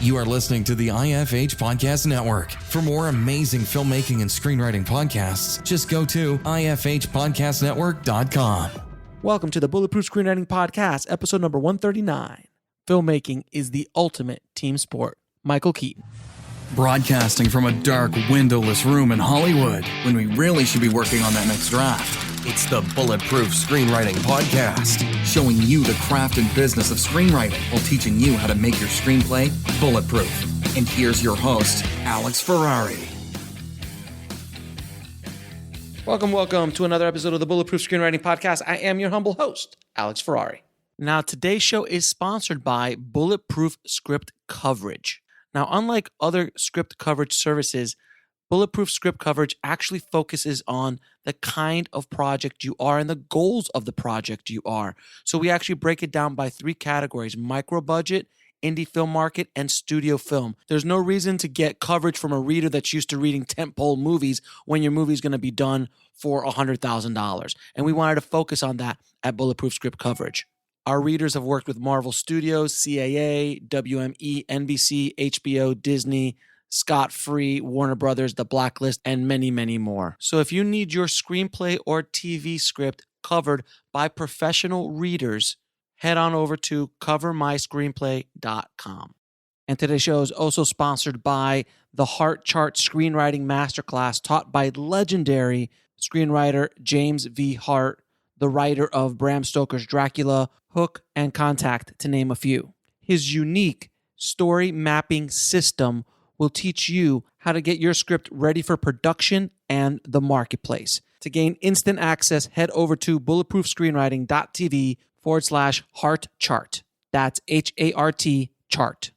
You are listening to the IFH Podcast Network. For more amazing filmmaking and screenwriting podcasts, just go to ifhpodcastnetwork.com. Welcome to the Bulletproof Screenwriting Podcast, episode number 139. Filmmaking is the ultimate team sport. Michael Keaton. Broadcasting from a dark, windowless room in Hollywood when we really should be working on that next draft. It's the Bulletproof Screenwriting Podcast, showing you the craft and business of screenwriting while teaching you how to make your screenplay bulletproof. And here's your host, Alex Ferrari. Welcome to another episode of the Bulletproof Screenwriting Podcast. I am your humble host, Alex Ferrari. Now, today's show is sponsored by Bulletproof Script Coverage. Now, unlike other script coverage services, Bulletproof Script Coverage actually focuses on the kind of project you are and the goals of the project you are. So we actually break it down by three categories: micro budget, indie film market, and studio film. There's no reason to get coverage from a reader that's used to reading tentpole movies when your movie's going to be done for $100,000. And we wanted to focus on that at Bulletproof Script Coverage. Our readers have worked with Marvel Studios, CAA, WME, NBC, HBO, Disney, Scott Free, Warner Brothers, The Blacklist, and many, many more. So if you need your screenplay or TV script covered by professional readers, head on over to covermyscreenplay.com. And today's show is also sponsored by the Heart Chart Screenwriting Masterclass taught by legendary screenwriter James V. Hart, the writer of Bram Stoker's Dracula, Hook, and Contact, to name a few. His unique story mapping system will teach you how to get your script ready for production and the marketplace. To gain instant access, head over to bulletproofscreenwriting.tv/heart chart. That's HART chart.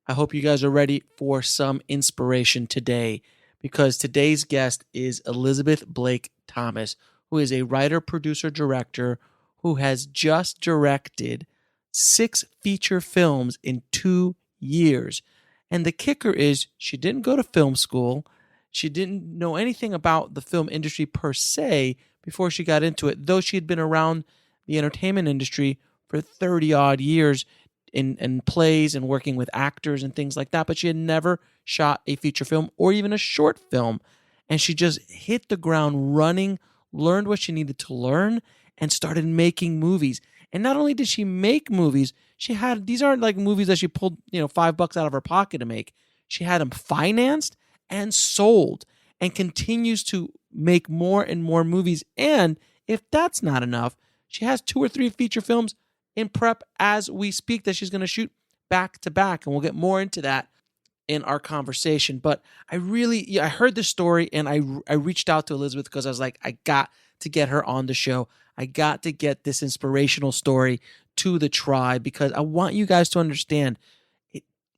I hope you guys are ready for some inspiration today, because today's guest is Elizabeth Blake Thomas, who is a writer, producer, director who has just directed 6 feature films in 2 years. And the kicker is she didn't go to film school. She didn't know anything about the film industry per se before she got into it, though she had been around the entertainment industry for 30-odd years in plays and working with actors and things like that. But she had never shot a feature film or even a short film. And she just hit the ground running, learned what she needed to learn, and started making movies. And not only did she make movies, these aren't like movies that she pulled, $5 out of her pocket to make. She had them financed and sold and continues to make more and more movies. And if that's not enough, she has 2 or 3 feature films in prep as we speak that she's going to shoot back to back. And we'll get more into that in our conversation. But I heard this story and I reached out to Elizabeth because I was like, I got to get her on the show. I got to get this inspirational story to the tribe, because I want you guys to understand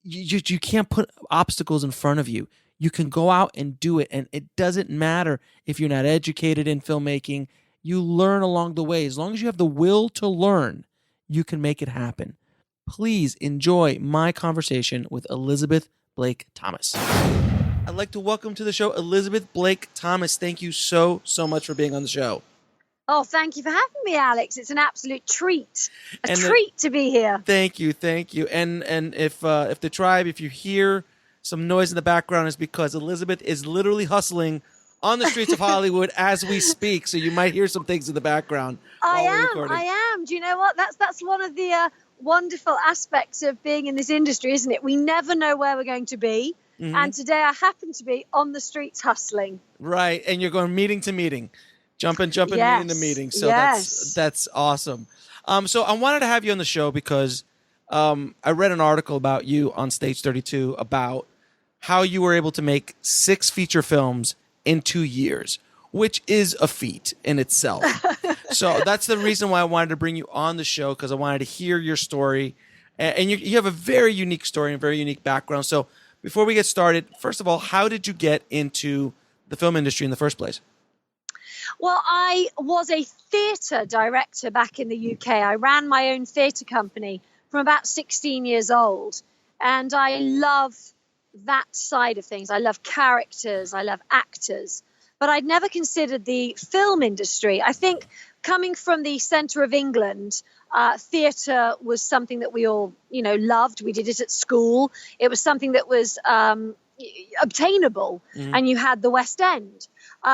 you can't put obstacles in front of you. You can go out and do it, and it doesn't matter if you're not educated in filmmaking. You learn along the way. As long as you have the will to learn, you can make it happen. Please enjoy my conversation with Elizabeth Blake Thomas. I'd like to welcome to the show Elizabeth Blake Thomas. Thank you so much for being on the show. Oh, thank you for having me, Alex. It's an absolute treat. A treat to be here. Thank you. And if you hear some noise in the background, is because Elizabeth is literally hustling on the streets of Hollywood as we speak. So you might hear some things in the background. I am. Do you know what? That's one of the wonderful aspects of being in this industry, isn't it? We never know where we're going to be. Mm-hmm. And today I happen to be on the streets hustling. Right. And you're going meeting to meeting. Jumping, yes. Meeting to meeting. So yes. That's awesome. So I wanted to have you on the show because I read an article about you on Stage 32 about how you were able to make 6 feature films in 2 years, which is a feat in itself. So that's the reason why I wanted to bring you on the show, because I wanted to hear your story. And you have a very unique story and a very unique background. So before we get started, first of all, how did you get into the film industry in the first place? Well, I was a theatre director back in the UK. I ran my own theatre company from about 16 years old. And I love that side of things. I love characters. I love actors. But I'd never considered the film industry. I think coming from the centre of England, theatre was something that we all, loved. We did it at school. It was something that was obtainable, and you had the West End.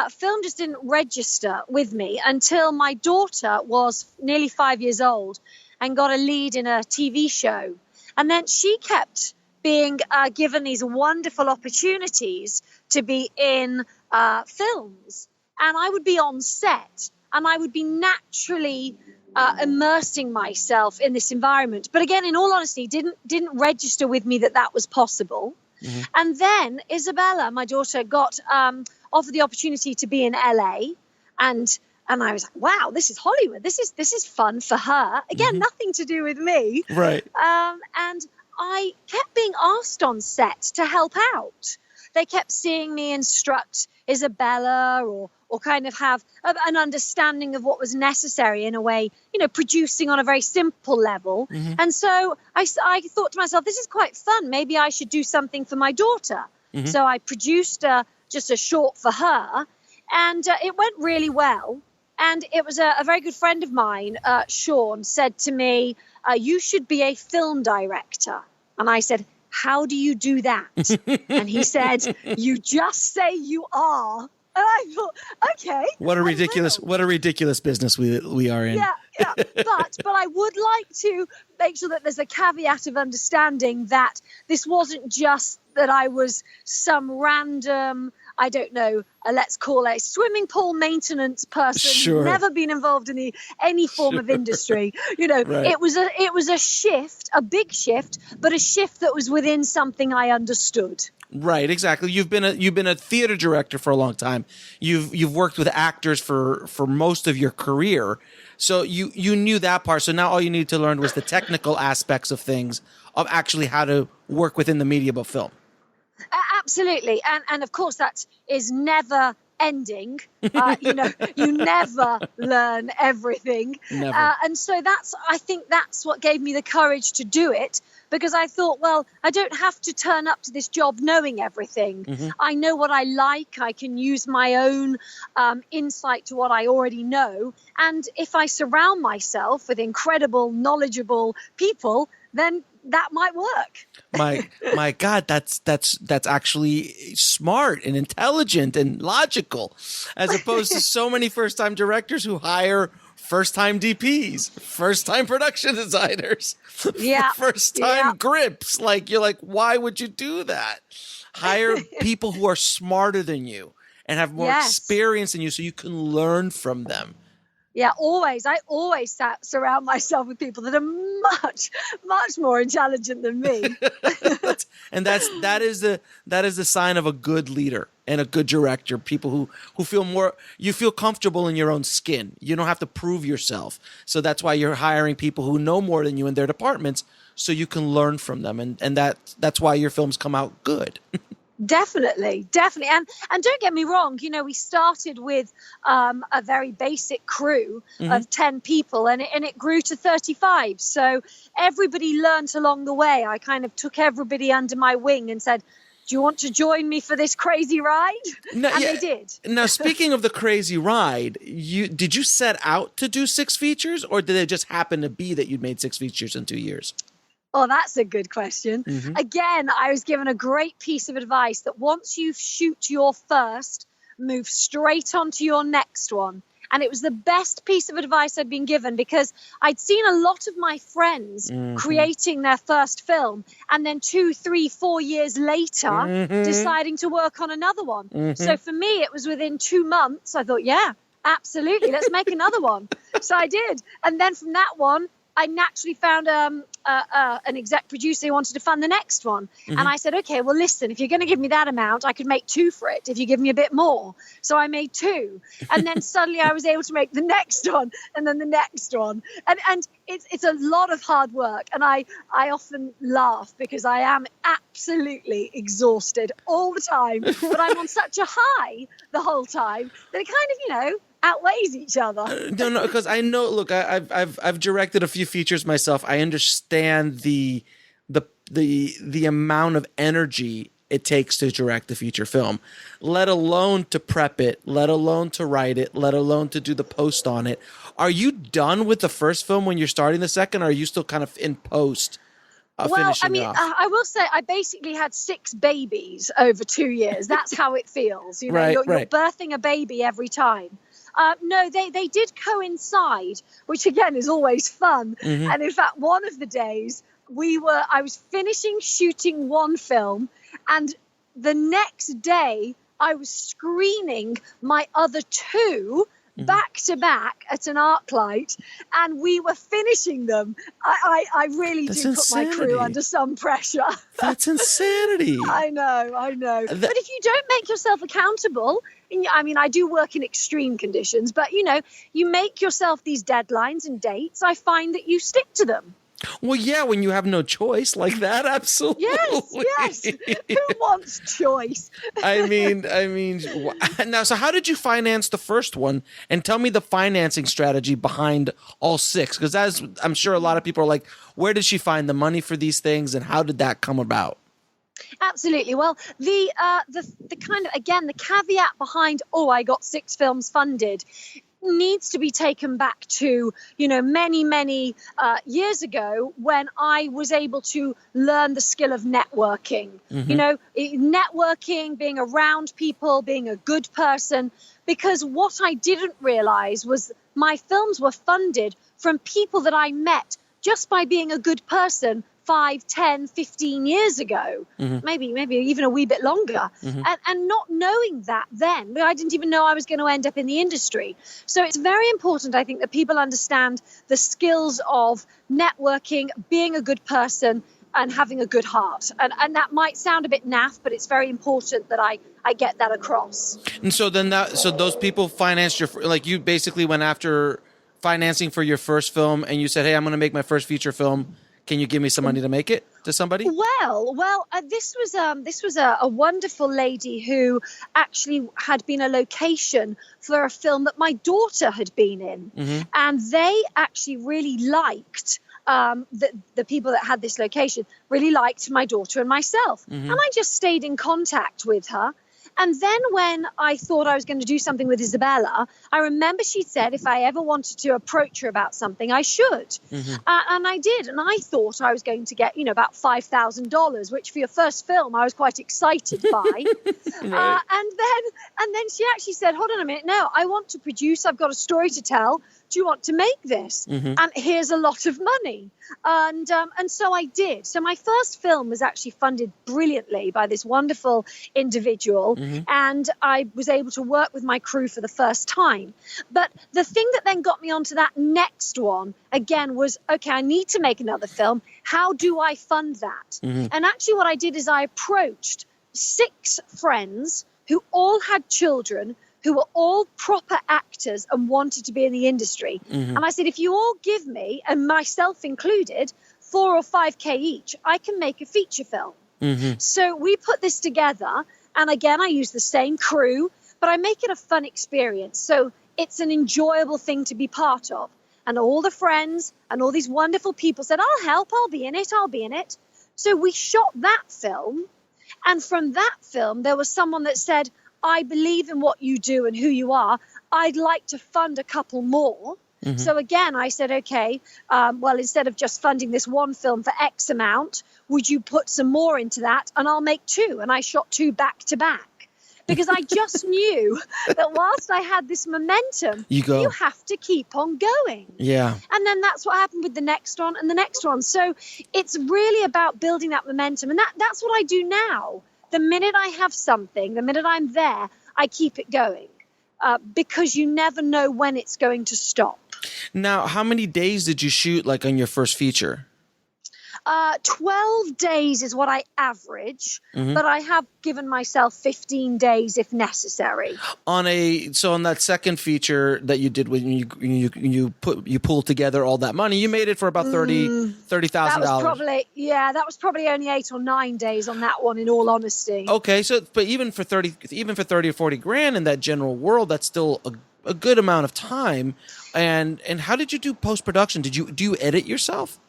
Film just didn't register with me until my daughter was nearly 5 years old and got a lead in a TV show. And then she kept being given these wonderful opportunities to be in films. And I would be on set and I would be naturally immersing myself in this environment. But again, in all honesty, didn't register with me that was possible. And then Isabella, my daughter, got offered the opportunity to be in LA, and I was like, wow, this is Hollywood. This is fun for her. Again, nothing to do with me. Right. And I kept being asked on set to help out. They kept seeing me instruct Isabella or kind of have an understanding of what was necessary in a way, producing on a very simple level. And so I thought to myself, this is quite fun. Maybe I should do something for my daughter. So I produced just a short for her, and it went really well. And it was a very good friend of mine, Sean, said to me, you should be a film director. And I said, how do you do that? And he said, you just say you are. And I thought, okay. What a ridiculous business we are in. Yeah. But I would like to make sure that there's a caveat of understanding that this wasn't just that I was some random, I don't know, let's call a swimming pool maintenance person, Sure. never been involved in any form of industry. Right. It was a shift, a big shift, but a shift that was within something I understood. Right, exactly. You've been a theater director for a long time. You've worked with actors for most of your career. So you knew that part. So now all you needed to learn was the technical aspects of things, of actually how to work within the medium of film. Absolutely. And of course, that is never ending. You never learn everything. Never. And so I think that's what gave me the courage to do it, because I thought, well, I don't have to turn up to this job knowing everything. I know what I like. I can use my own insight to what I already know. And if I surround myself with incredible, knowledgeable people, then that might work. My God, that's actually smart and intelligent and logical, as opposed to so many first-time directors who hire first-time DPs, first-time production designers, first-time grips. Like, you're like, why would you do that? Hire people who are smarter than you and have more experience than you, so you can learn from them. Yeah, always. I always surround myself with people that are much, much more intelligent than me. And that is the sign of a good leader and a good director. People who feel you feel comfortable in your own skin. You don't have to prove yourself. So that's why you're hiring people who know more than you in their departments, so you can learn from them. And that's why your films come out good. Definitely. And don't get me wrong, we started with a very basic crew of 10 people, and it grew to 35. So everybody learned along the way. I kind of took everybody under my wing and said, do you want to join me for this crazy ride? They did. Now, speaking of the crazy ride, did you set out to do 6 features, or did it just happen to be that you'd made 6 features in 2 years? Oh, that's a good question. Again, I was given a great piece of advice that once you shoot your first, move straight on to your next one. And it was the best piece of advice I'd been given, because I'd seen a lot of my friends creating their first film and then 2, 3, 4 years later deciding to work on another one. So for me, it was within 2 months. I thought, yeah, absolutely, let's make another one. So I did. And then from that one, I naturally found an exec producer who wanted to fund the next one. And I said, okay, well, listen, if you're going to give me that amount, I could make 2 for it if you give me a bit more. So I made 2. And then suddenly I was able to make the next one and then the next one. And it's a lot of hard work. And I often laugh because I am absolutely exhausted all the time. But I'm on such a high the whole time that it kind of, outweighs each other. No, because I know. Look, I've directed a few features myself. I understand the amount of energy it takes to direct a feature film, let alone to prep it, let alone to write it, let alone to do the post on it. Are you done with the first film when you're starting the second, or are you still kind of in post? Finishing off? I will say I basically had 6 babies over 2 years. That's how it feels. You know, Right, you're right. birthing a baby every time. No, they did coincide, which again is always fun. Mm-hmm. And in fact, one of the days I was finishing shooting one film, and the next day I was screening my other 2 back to back at an arc light, and we were finishing them. I really That's do put my insanity. crew under some pressure. That's insanity. I know. But if you don't make yourself accountable, I mean, I do work in extreme conditions, but you know, you make yourself these deadlines and dates, I find that you stick to them. Well, yeah, when you have no choice like that, absolutely. Yes. Who wants choice? I mean, now, so how did you finance the first one? And tell me the financing strategy behind all 6, because as I'm sure a lot of people are like, where did she find the money for these things, and how did that come about? Absolutely. Well, the kind of, again, the caveat behind, I got 6 films funded, needs to be taken back to, you know, many years ago, when I was able to learn the skill of networking. Mm-hmm. You know, networking, being around people, being a good person, because what I didn't realize was my films were funded from people that I met just by being a good person 5, 10, 15 years ago, mm-hmm. maybe even a wee bit longer, mm-hmm. and not knowing that then, I didn't even know I was going to end up in the industry. So it's very important, I think, that people understand the skills of networking, being a good person, and having a good heart. And that might sound a bit naff, but it's very important that I get that across. And so so those people financed you basically went after financing for your first film, and you said, hey, I'm going to make my first feature film. Can you give me some money to make it to somebody? Well, this was a wonderful lady who actually had been a location for a film that my daughter had been in, mm-hmm. and they actually really liked the people that had this location really liked my daughter and myself, mm-hmm. and I just stayed in contact with her. And then when I thought I was going to do something with Isabella, I remember she said if I ever wanted to approach her about something, I should. Mm-hmm. And I did. And I thought I was going to get, about $5,000, which for your first film, I was quite excited by. Right. And then she actually said, hold on a minute. No, I want to produce. I've got a story to tell. Do you want to make this? Mm-hmm. And here's a lot of money. And so I did. So my first film was actually funded brilliantly by this wonderful individual. Mm-hmm. And I was able to work with my crew for the first time. But the thing that then got me onto that next one, again, was, okay, I need to make another film. How do I fund that? Mm-hmm. And actually what I did is I approached 6 friends who all had children, who were all proper actors and wanted to be in the industry. Mm-hmm. And I said, if you all give me, and myself included, 4 or 5K each, I can make a feature film. Mm-hmm. So we put this together. And again, I use the same crew, but I make it a fun experience. So it's an enjoyable thing to be part of. And all the friends and all these wonderful people said, I'll help, I'll be in it. So we shot that film. And from that film, there was someone that said, I believe in what you do and who you are. I'd like to fund a couple more. Mm-hmm. So again, I said, okay, well, instead of just funding this one film for X amount, would you put some more into that? And I'll make 2. And I shot 2 back to back. Because I just knew that whilst I had this momentum, you have to keep on going. Yeah. And then that's what happened with the next one and the next one. So it's really about building that momentum. And that's what I do now. The minute I have something, the minute I'm there, I keep it going. Because you never know when it's going to stop. Now, how many days did you shoot on your first feature? 12 days is what I average, mm-hmm. but I have given myself 15 days if necessary. On that second feature that you did when you pulled together all that money, you made it for about $30,000. That was probably only 8 or 9 days on that one, in all honesty. Okay, so but even for 30 or 40 grand in that general world, that's still a good amount of time. And how did you do post-production? Do you edit yourself?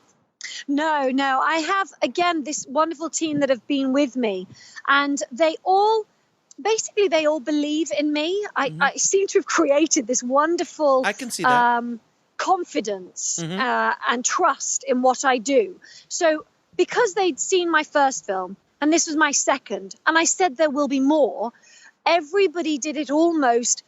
No. I have, again, this wonderful team that have been with me, and they all believe in me. I seem to have created this wonderful I can see that. Confidence and trust in what I do. So because they'd seen my first film and this was my second, and I said there will be more, everybody did it almost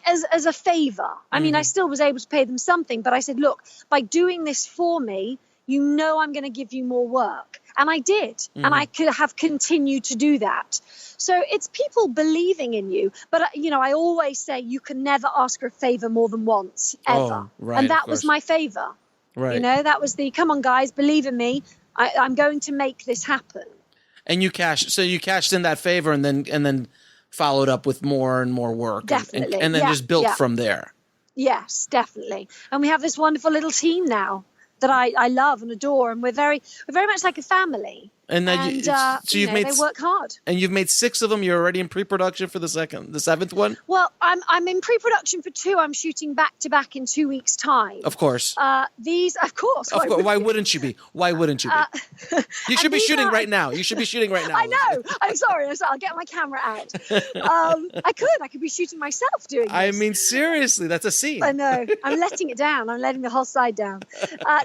as a favor. I mean, I still was able to pay them something, but I said, look, by doing this for me, I'm going to give you more work. And I did. And I could have continued to do that. So it's people believing in you. But, I always say you can never ask for a favor more than once, ever. Oh, right, and that was my favor. Right. That was come on, guys, believe in me. I'm going to make this happen. And you cashed in that favor and then followed up with more and more work. Definitely. And then just built from there. Yes, definitely. And we have this wonderful little team now that I love and adore, and we're very much like a family. And then they work hard. And you've made 6 of them. You're already in pre-production for the 7th one. Well, I'm in pre-production for 2. I'm shooting back to back in 2 weeks' time. Of course. Of course. Why wouldn't you be? You should be shooting right now. You should be shooting right now. I know. I'm sorry. I'll get my camera out. I could be shooting myself doing this. I mean, seriously, that's a scene. I know. I'm letting it down. I'm letting the whole side down.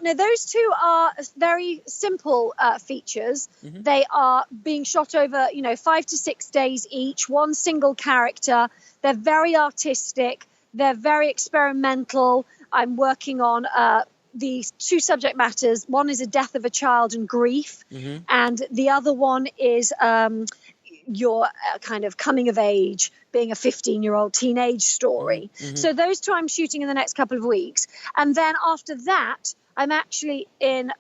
No, those 2 are very simple features. They are being shot over, 5 to 6 days each, one single character. They're very artistic. They're very experimental. I'm working on these 2 subject matters. One is a death of a child and grief. And the other one is your kind of coming of age, being a 15-year-old teenage story. So those 2 I'm shooting in the next couple of weeks. And then after that, I'm actually in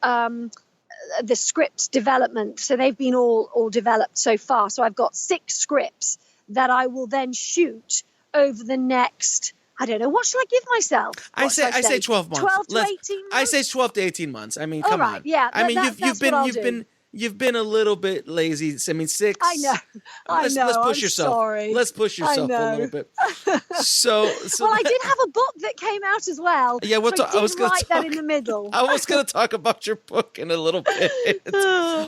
the script development. So they've been all developed so far. So I've got 6 scripts that I will then shoot over the next, I don't know, what shall I give myself? I say 12 months. 12 to 18 months? I say 12 to 18 months. I mean, come on. Yeah. I mean, you've been a little bit lazy. I mean, 6. I know. Let's push yourself. Sorry. Let's push yourself a little bit. So well, I did have a book that came out as well. Yeah, I was going to write that in the middle. I was going to talk about your book in a little bit.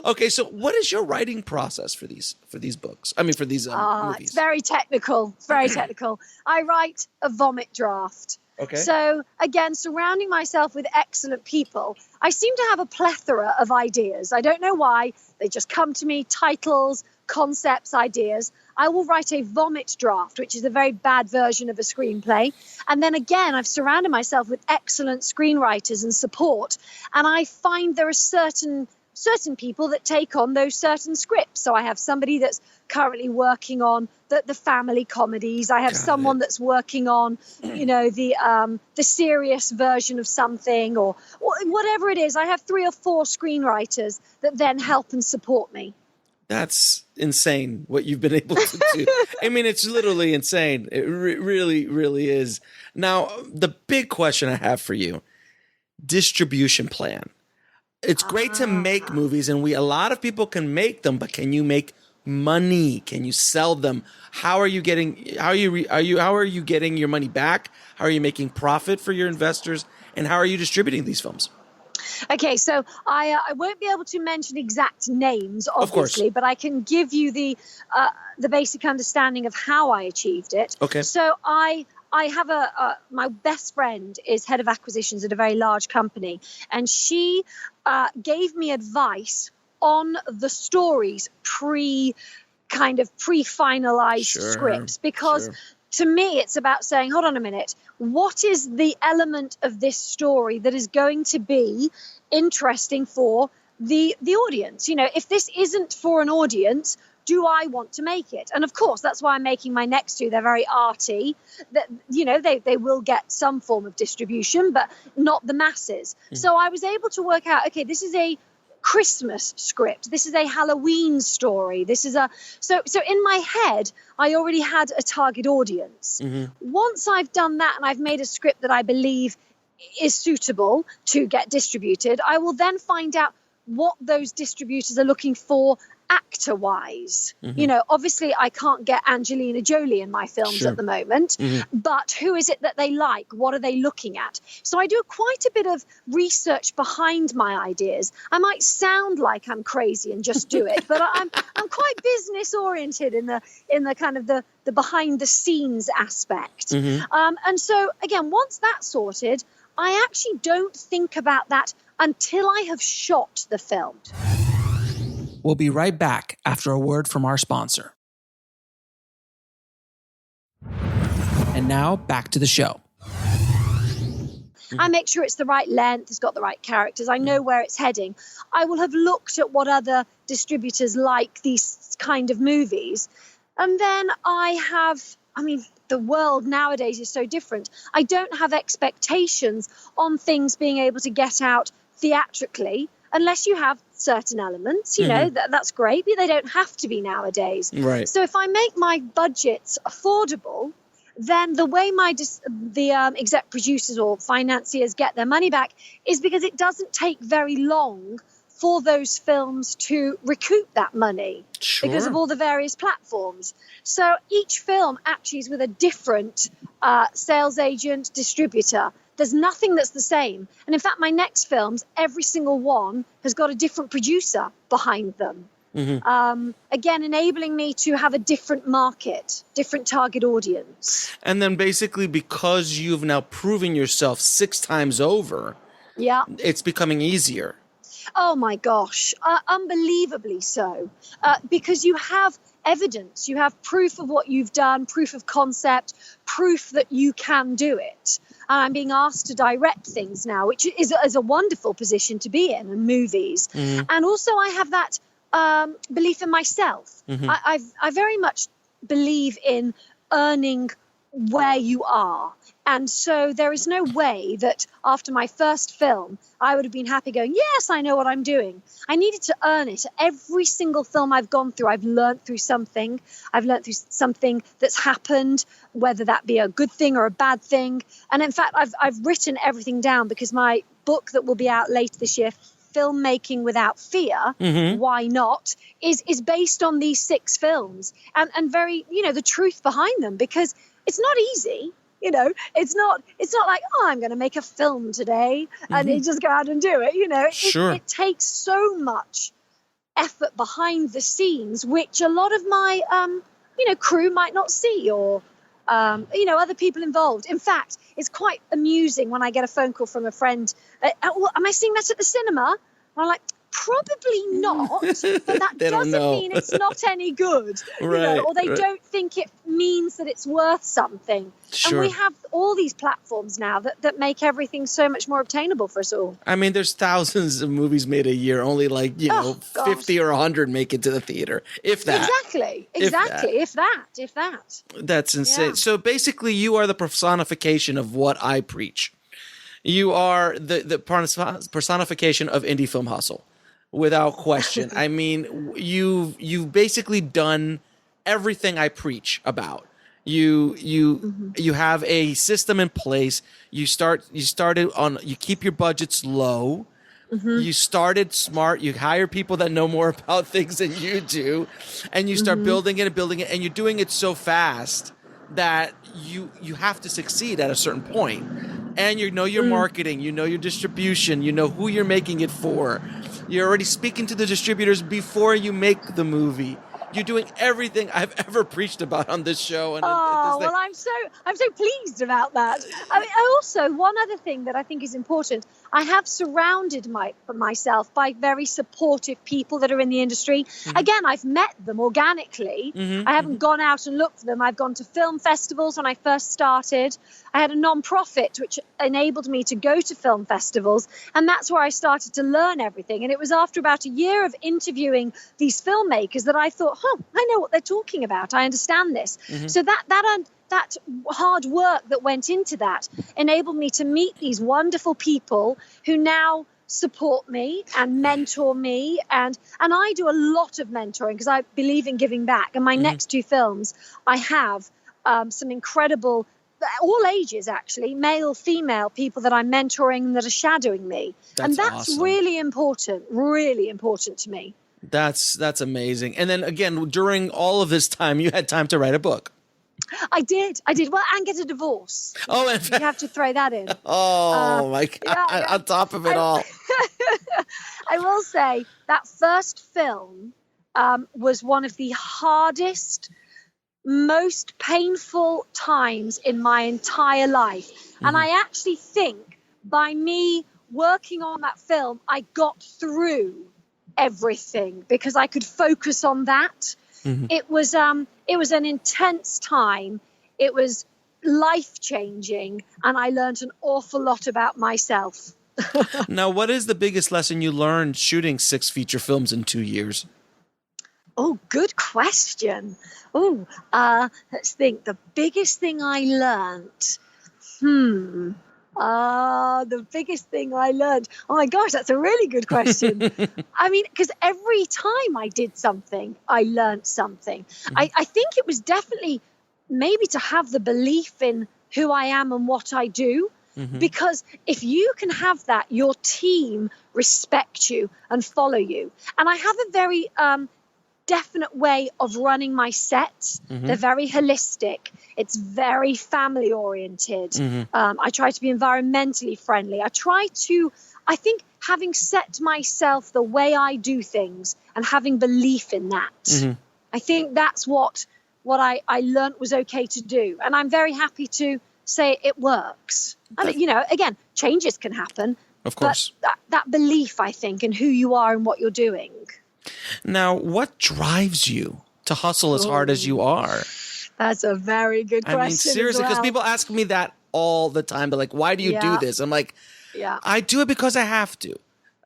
Okay, so what is your writing process for these books? I mean, for these movies. It's very technical. It's very technical. I write a vomit draft. Okay. So again, surrounding myself with excellent people, I seem to have a plethora of ideas. I don't know why. They just come to me, titles, concepts, ideas. I will write a vomit draft, which is a very bad version of a screenplay. And then again, I've surrounded myself with excellent screenwriters and support. And I find there are certain people that take on those certain scripts. So I have somebody that's currently working on the family comedies. I have someone that's working on, the serious version of something or whatever it is. I have 3 or 4 screenwriters that then help and support me. That's insane what you've been able to do. I mean, it's literally insane. It really, really is. Now, the big question I have for you, distribution plan. It's great to make movies, and a lot of people can make them, but can you make money? Can you sell them? How are you getting your money back? How are you making profit for your investors? And how are you distributing these films? Okay, so I won't be able to mention exact names, obviously, but I can give you the basic understanding of how I achieved it. Okay. So I have my best friend is head of acquisitions at a very large company, and she gave me advice on the stories pre-finalized scripts, because to me it's about saying, hold on a minute, what is the element of this story that is going to be interesting for the audience? If this isn't for an audience, do I want to make it? And of course, that's why I'm making my next 2. They're very arty. That they will get some form of distribution, but not the masses. So I was able to work out, okay, this is a Christmas script. This is a Halloween story. This is so in my head, I already had a target audience. Once I've done that and I've made a script that I believe is suitable to get distributed, I will then find out what those distributors are looking for actor-wise. You know, obviously I can't get Angelina Jolie in my films at the moment, but who is it that they like? What are they looking at? So I do quite a bit of research behind my ideas. I might sound like I'm crazy and just do it, but I'm quite business oriented in the kind of the behind the scenes aspect. And so again, once that's sorted, I actually don't think about that until I have shot the film. We'll be right back after a word from our sponsor. And now back to the show. I make sure it's the right length, it's got the right characters, I know where it's heading. I will have looked at what other distributors like these kind of movies. And then the world nowadays is so different. I don't have expectations on things being able to get out theatrically unless you have certain elements, you know, that's great, but they don't have to be nowadays. Right. So if I make my budgets affordable, then the way the exec producers or financiers get their money back is because it doesn't take very long for those films to recoup that money because of all the various platforms. So each film actually is with a different sales agent, distributor. There's nothing that's the same. And in fact, my next films, every single one has got a different producer behind them. Again, enabling me to have a different market, different target audience. And then basically because you've now proven yourself 6 times over, it's becoming easier. Oh my gosh, unbelievably so. Because you have evidence, you have proof of what you've done, proof of concept, proof that you can do it. And I'm being asked to direct things now, which is a wonderful position to be in movies. And also I have that belief in myself. I very much believe in earning where you are. And so there is no way that after my first film, I would have been happy going, yes, I know what I'm doing. I needed to earn it. Every single film I've gone through, I've learned through something. I've learned through something that's happened, whether that be a good thing or a bad thing. And in fact, I've written everything down because my book that will be out later this year, Filmmaking Without Fear, Why Not, is based on these 6 films and very, the truth behind them, because it's not easy. It's not like, I'm going to make a film today and you just go out and do it. It takes so much effort behind the scenes, which a lot of my, crew might not see or, other people involved. In fact, it's quite amusing when I get a phone call from a friend. Am I seeing that at the cinema? And I'm like, probably not, but that doesn't mean it's not any good, or they don't think it means that it's worth something. And we have all these platforms now that make everything so much more obtainable for us all. I mean, there's thousands of movies made a year, only 50 or 100 make it to the theater, if that. Exactly, if that. That's insane. Yeah. So basically, you are the personification of what I preach. You are the personification of indie film hustle. Without question. I mean, you've basically done everything I preach about. You have a system in place. You keep your budgets low. You started smart. You hire people that know more about things than you do, and you start building it, and you're doing it so fast that you have to succeed at a certain point. And your marketing, your distribution, who you're making it for. You're already speaking to the distributors before you make the movie. You're doing everything I've ever preached about on this show. And well, I'm so pleased about that. I mean, also, one other thing that I think is important, I have surrounded myself by very supportive people that are in the industry. Again, I've met them organically. I haven't gone out and looked for them. I've gone to film festivals when I first started. I had a non-profit which enabled me to go to film festivals, and that's where I started to learn everything. And it was after about a year of interviewing these filmmakers that I thought, I know what they're talking about. I understand this. So that hard work that went into that enabled me to meet these wonderful people who now support me and mentor me. And I do a lot of mentoring because I believe in giving back. And my next 2 films, I have some incredible, all ages actually, male, female people that I'm mentoring that are shadowing me. That's awesome. Really important to me. That's amazing. And then again, during all of this time, you had time to write a book. I did. Well, and get a divorce. Oh, in You fact, have to throw that in. oh my God! yeah. On top of it all, I will say that first film was one of the hardest, most painful times in my entire life. And I actually think by me working on that film, I got through everything because I could focus on that. It was an intense time. It was life-changing, and I learned an awful lot about myself. Now, what is the biggest lesson you learned shooting 6 feature films in 2 years? Oh, good question. Let's think. The biggest thing I learned. The biggest thing I learned. Oh my gosh, that's a really good question. I mean, because every time I did something, I learned something. I think it was definitely maybe to have the belief in who I am and what I do. Because if you can have that, your team respect you and follow you. And I have a very definite way of running my sets. They're very holistic. It's very family oriented. I try to be environmentally friendly. I think having set myself the way I do things and having belief in that, I think that's what I learned was okay to do. And I'm very happy to say it works. And, again, changes can happen. Of course. But that belief, I think, in who you are and what you're doing. Now, what drives you to hustle as hard as you are? That's a very good question. I mean, seriously, because people ask me that all the time. They're like, why do you do this? I'm like, I do it because I have to.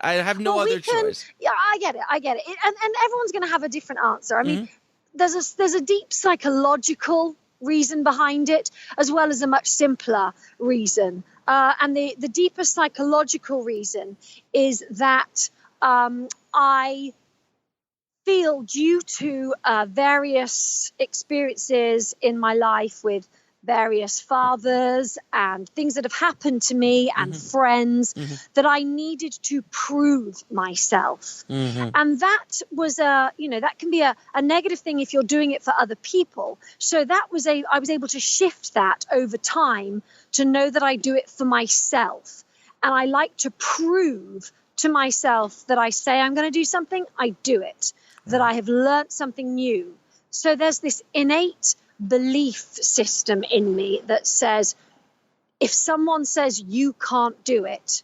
I have no other choice. Yeah, I get it. And everyone's going to have a different answer. I mean, there's a deep psychological reason behind it, as well as a much simpler reason. And the deeper psychological reason is that I feel, due to various experiences in my life with various fathers and things that have happened to me and friends, that I needed to prove myself. And that was that can be a negative thing if you're doing it for other people. So that was I was able to shift that over time to know that I do it for myself. And I like to prove to myself that I say I'm going to do something, I do it, that I have learned something new. So there's this innate belief system in me that says, if someone says you can't do it,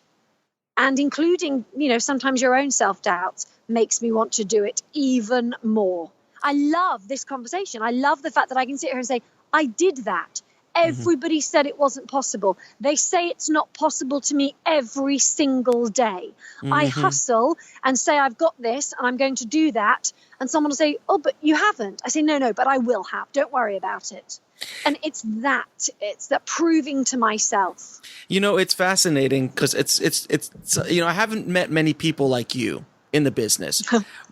and including, sometimes your own self-doubt, makes me want to do it even more. I love this conversation. I love the fact that I can sit here and say, I did that. Everybody said it wasn't possible. They say it's not possible to me every single day. I hustle and say, I've got this and I'm going to do that. And someone will say, oh, but you haven't. I say, no, but I will have. Don't worry about it. And it's that proving to myself. It's fascinating because it's I haven't met many people like you in the business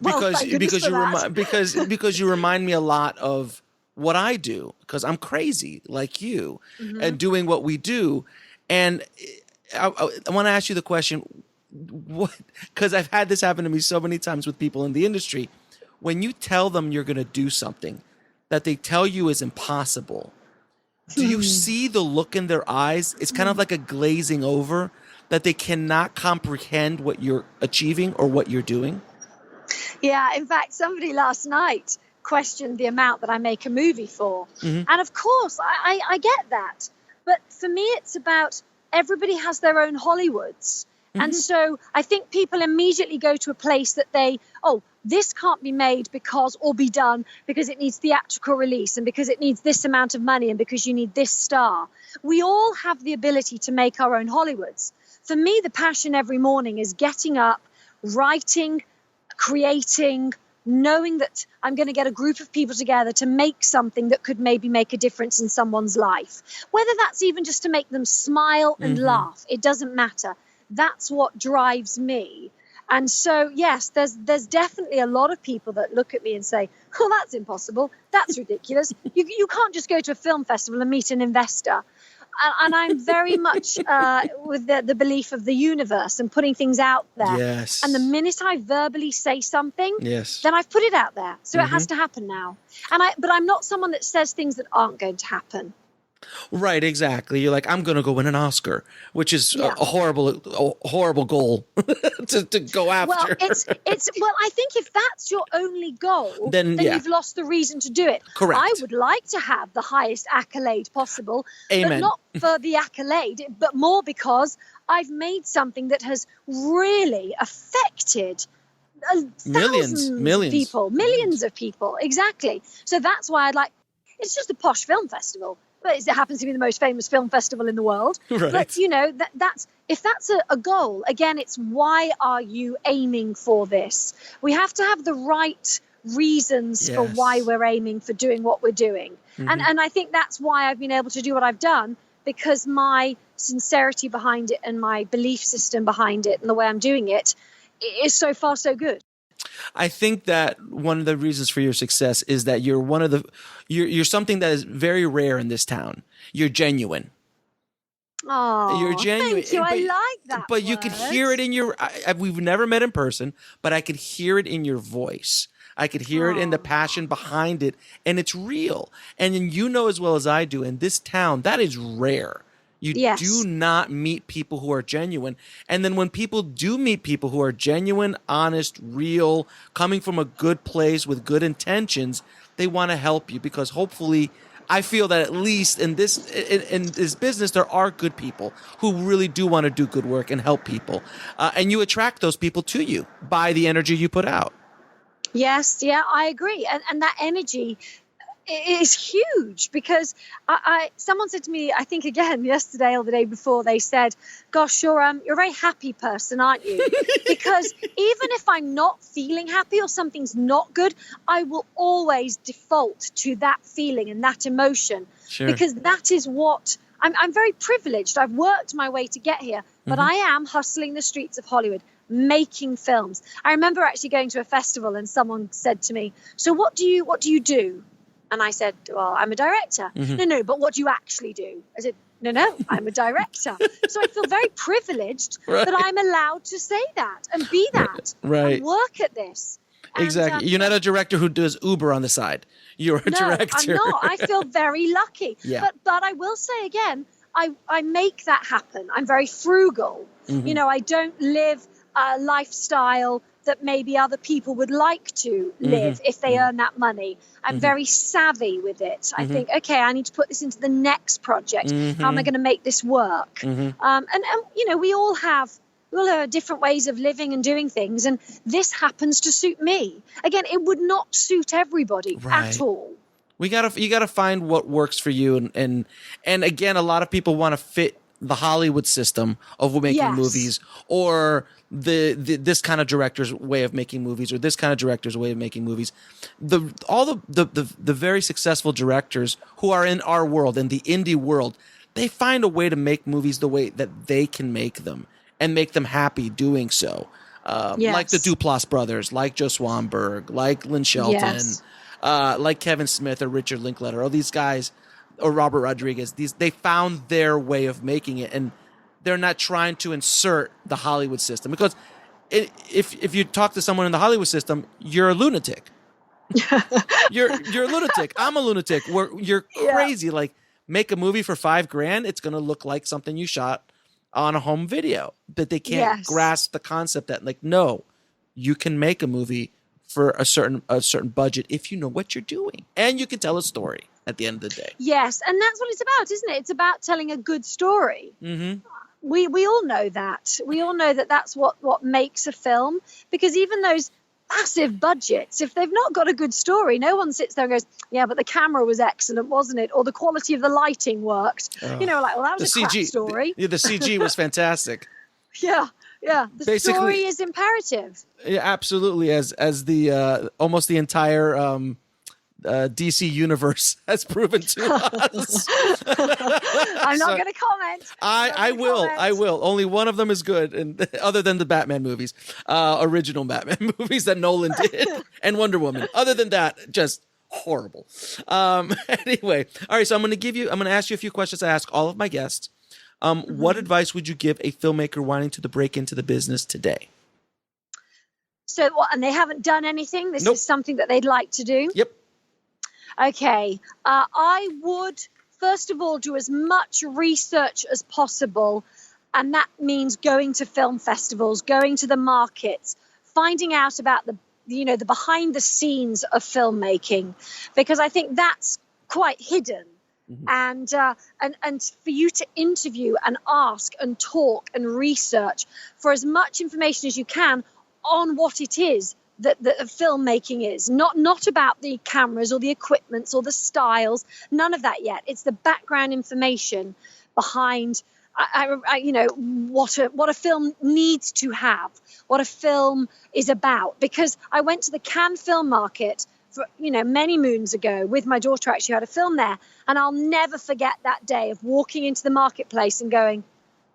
because you remind me a lot of what I do, because I'm crazy like you and doing what we do. And I want to ask you the question, because I've had this happen to me so many times with people in the industry. When you tell them you're going to do something that they tell you is impossible, do you see the look in their eyes? It's kind of like a glazing over, that they cannot comprehend what you're achieving or what you're doing. Yeah, in fact, somebody last night questioned the amount that I make a movie for. And of course, I get that. But for me, it's about everybody has their own Hollywoods. And so I think people immediately go to a place that this can't be made or be done because it needs theatrical release and because it needs this amount of money and because you need this star. We all have the ability to make our own Hollywoods. For me, the passion every morning is getting up, writing, creating, knowing that I'm going to get a group of people together to make something that could maybe make a difference in someone's life. Whether that's even just to make them smile and laugh, it doesn't matter. That's what drives me. And so, yes, there's definitely a lot of people that look at me and say, oh, that's impossible. That's ridiculous. You can't just go to a film festival and meet an investor. and I'm very much with the belief of the universe and putting things out there. Yes. And the minute I verbally say something, Yes. then I've put it out there. So it has to happen now. But I'm not someone that says things that aren't going to happen. Right, exactly. You're like, I'm going to go win an Oscar, which is a horrible goal to go after. Well, I think if that's your only goal, then you've lost the reason to do it. Correct. I would like to have the highest accolade possible, Amen. but not for the accolade, but more because I've made something that has really affected millions of people. Exactly. So that's why it's just a posh film festival. But it happens to be the most famous film festival in the world. Right. But, if that's a goal, again, it's why are you aiming for this? We have to have the right reasons for why we're aiming for doing what we're doing. And I think that's why I've been able to do what I've done, because my sincerity behind it and my belief system behind it and the way I'm doing it is so far so good. I think that one of the reasons for your success is that you're something that is very rare in this town. You're genuine. Oh, you're genuine. Thank you. I like that. But you could hear it in your. We've never met in person, but I could hear it in your voice. I could hear it in the passion behind it, and it's real. And you know as well as I do, in this town, that is rare. You do not meet people who are genuine. And then when people do meet people who are genuine, honest, real, coming from a good place with good intentions, they want to help you, because hopefully I feel that at least in this business, there are good people who really do want to do good work and help people. And you attract those people to you by the energy you put out. Yes. Yeah, I agree. And that energy is huge, because someone said to me, I think again yesterday or the day before, they said, gosh, you're a very happy person, aren't you? Because even if I'm not feeling happy or something's not good, I will always default to that feeling and that emotion. Sure. Because that is what I'm very privileged. I've worked my way to get here, but I am hustling the streets of Hollywood, making films. I remember actually going to a festival and someone said to me, so what do you do? And I said, well, I'm a director. No, but what do you actually do? I said, no, I'm a director. So I feel very privileged that I'm allowed to say that and be that and work at this. Exactly. You're not a director who does Uber on the side. You're a director. I'm not. I feel very lucky. But I will say again, I make that happen. I'm very frugal. I don't live a lifestyle that maybe other people would like to live if they earn that money. I'm very savvy with it. I think, okay, I need to put this into the next project. How am I going to make this work? And we all have different ways of living and doing things, and this happens to suit me. Again, it would not suit everybody at all. You gotta find what works for you, and again, a lot of people want to fit the Hollywood system of making movies, or this kind of director's way of making movies, or this kind of director's way of making movies. All the very successful directors who are in our world, in the indie world, they find a way to make movies the way that they can make them and make them happy doing so. Like the Duplass brothers, like Joe Swanberg, like Lynn Shelton, like Kevin Smith or Richard Linklater, all these guys, or Robert Rodriguez. They found their way of making it, and they're not trying to insert the Hollywood system. Because if you talk to someone in the Hollywood system, you're a lunatic. You're a lunatic. I'm a lunatic. You're crazy. Like, make a movie for $5,000, it's going to look like something you shot on a home video. But they can't grasp the concept that, like, no, you can make a movie for a certain budget if you know what you're doing, and you can tell a story at the end of the day. Yes, and that's what it's about, isn't it? It's about telling a good story. We all know that. We all know that that's what makes a film, because even those massive budgets, if they've not got a good story, no one sits there and goes, yeah, but the camera was excellent, wasn't it? Or the quality of the lighting worked. Well, that was a crap story. The CG was fantastic. Yeah. The story is imperative. Yeah, absolutely. As the almost the entire DC universe has proven to us. I'm not going to comment. I will. Only one of them is good, and other than the Batman movies, original Batman movies that Nolan did, and Wonder Woman. Other than that, just horrible. Anyway, all right. So I'm going to ask you a few questions I ask all of my guests. What advice would you give a filmmaker wanting to break into the business today? So, and they haven't done anything? This Nope. is something that they'd like to do? Yep. Okay. I would, first of all, do as much research as possible. And that means going to film festivals, going to the markets, finding out about the behind the scenes of filmmaking, because I think that's quite hidden. And for you to interview and ask and talk and research for as much information as you can on what it is that filmmaking is, not about the cameras or the equipments or the styles, none of that yet. It's the background information behind what a film needs to have, what a film is about. Because I went to the Cannes Film Market for many moons ago with my daughter. Actually had a film there, and I'll never forget that day of walking into the marketplace and going,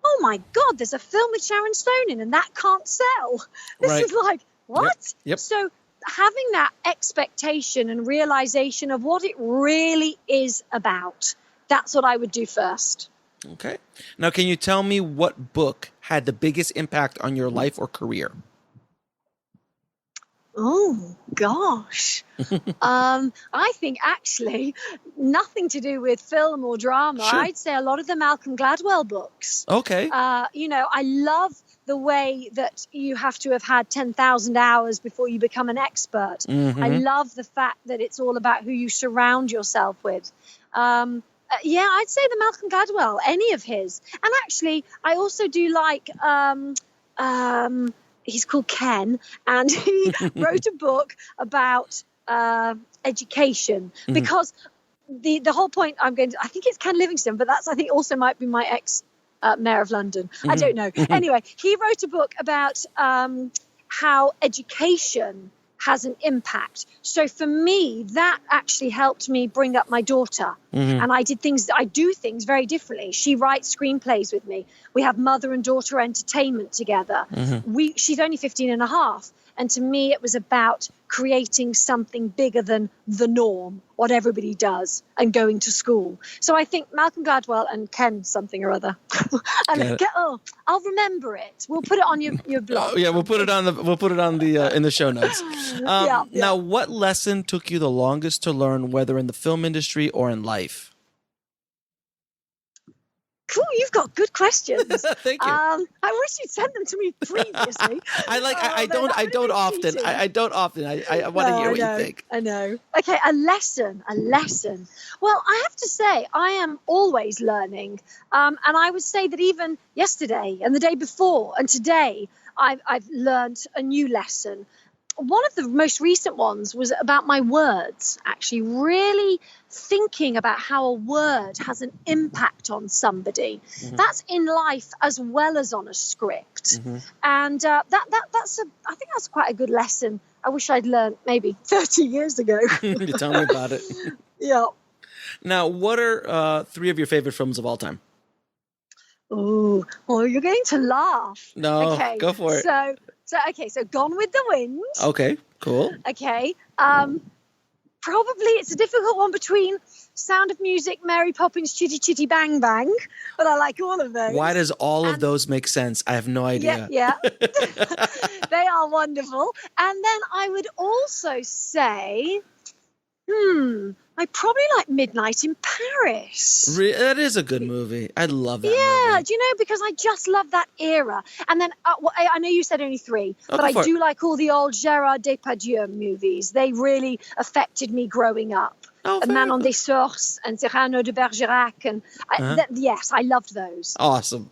oh my God, there's a film with Sharon Stone in, and that can't sell. This is like, what? Yep. So having that expectation and realization of what it really is about, that's what I would do first. Okay. Now, can you tell me what book had the biggest impact on your life or career? Oh, gosh. I think actually nothing to do with film or drama. Sure. I'd say a lot of the Malcolm Gladwell books. Okay. I love the way that you have to have had 10,000 hours before you become an expert. I love the fact that it's all about who you surround yourself with. I'd say the Malcolm Gladwell, any of his. And actually, I also do like... he's called Ken, and he wrote a book about education, because the whole point I think it's Ken Livingstone, but that's, I think, also might be my ex mayor of London. I don't know. Anyway, he wrote a book about how education has an impact. So for me, that actually helped me bring up my daughter. And I do things very differently. She writes screenplays with me. We have mother and daughter entertainment together. She's only 15 and a half. And to me, it was about creating something bigger than the norm, what everybody does, and going to school. So I think Malcolm Gladwell and Ken something or other. I'll remember it. We'll put it on your blog. We'll put it on the in the show notes. Now, what lesson took you the longest to learn, whether in the film industry or in life? Cool, you've got good questions. Thank you. I wish you'd sent them to me previously. I don't often. I want to hear what you think. I know. Okay, a lesson. Well, I have to say, I am always learning. And I would say that even yesterday and the day before and today, I've learned a new lesson. One of the most recent ones was about my words, actually really thinking about how a word has an impact on somebody. That's in life as well as on a script. And I think that's quite a good lesson. I wish I'd learned maybe 30 years ago. You tell me about it. Yeah. Now, what are 3 of your favorite films of all time? Oh, you're going to laugh. No, okay, go for it. So Gone with the Wind. Okay, cool. Okay. Probably it's a difficult one between Sound of Music, Mary Poppins, Chitty Chitty Bang Bang, but I like all of those. Why does all of those make sense? I have no idea. Yeah. They are wonderful. And then I would also say, I probably like Midnight in Paris. That is a good movie. I love that movie. movie. Do you know, because I just love that era. And then I know you said only 3, but I do like all the old Gérard Depardieu movies. They really affected me growing up. Manon des Sources and Cyrano de Bergerac. And yes, I loved those. Awesome.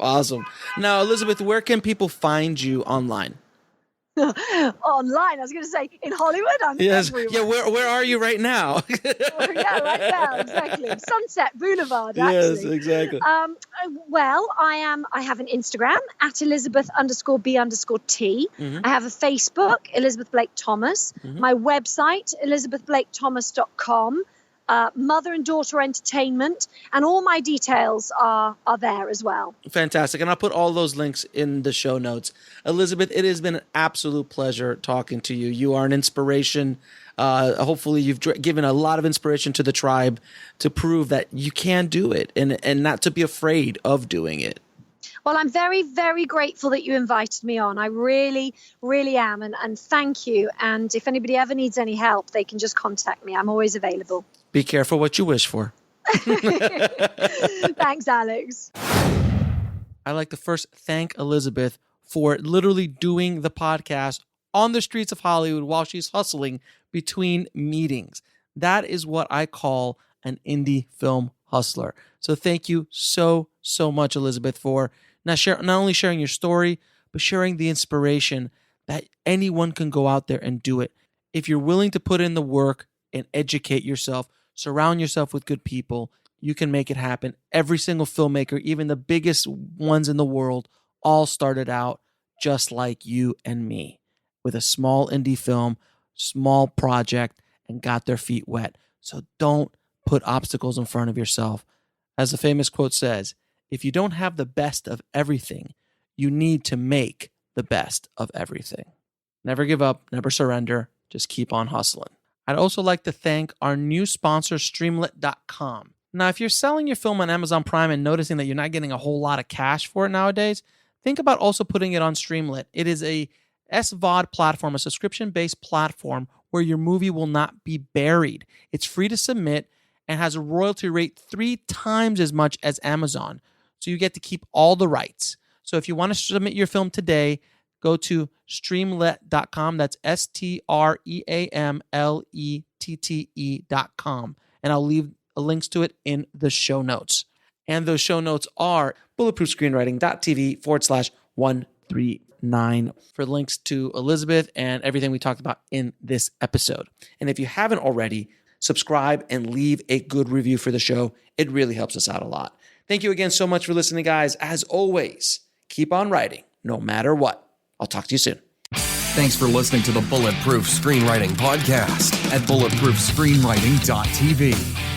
Now, Elizabeth, where can people find you online? Online, I was going to say in Hollywood. I'm everywhere. Yeah. Where are you right now? Right now, exactly. Sunset Boulevard. Actually. Yes, exactly. Well, I have an Instagram at Elizabeth_B_T. I have a Facebook, Elizabeth Blake Thomas. My website, ElizabethBlakeThomas.com. mother and daughter entertainment, and all my details are there as well. Fantastic. And I'll put all those links in the show notes. Elizabeth, it has been an absolute pleasure talking to you. You are an inspiration. Hopefully you've given a lot of inspiration to the tribe to prove that you can do it and not to be afraid of doing it. Well, I'm very, very grateful that you invited me on. I really, really am. And thank you. And if anybody ever needs any help, they can just contact me. I'm always available. Be careful what you wish for. Thanks, Alex. I'd like to first thank Elizabeth for literally doing the podcast on the streets of Hollywood while she's hustling between meetings. That is what I call an indie film hustler. So thank you so much, Elizabeth, for not only sharing your story, but sharing the inspiration that anyone can go out there and do it. If you're willing to put in the work and educate yourself, surround yourself with good people, you can make it happen. Every single filmmaker, even the biggest ones in the world, all started out just like you and me, with a small indie film, small project, and got their feet wet. So don't put obstacles in front of yourself. As the famous quote says, if you don't have the best of everything, you need to make the best of everything. Never give up, never surrender, just keep on hustling. I'd also like to thank our new sponsor, Streamlit.com. Now, if you're selling your film on Amazon Prime and noticing that you're not getting a whole lot of cash for it nowadays, think about also putting it on Streamlit. It is a SVOD platform, a subscription-based platform where your movie will not be buried. It's free to submit and has a royalty rate 3 times as much as Amazon. So you get to keep all the rights. So if you want to submit your film today, go to streamlet.com. That's STREAMLETTE.com. And I'll leave links to it in the show notes. And those show notes are bulletproofscreenwriting.tv/139 for links to Elizabeth and everything we talked about in this episode. And if you haven't already, subscribe and leave a good review for the show. It really helps us out a lot. Thank you again so much for listening, guys. As always, keep on writing, no matter what. I'll talk to you soon. Thanks for listening to the Bulletproof Screenwriting Podcast at bulletproofscreenwriting.tv.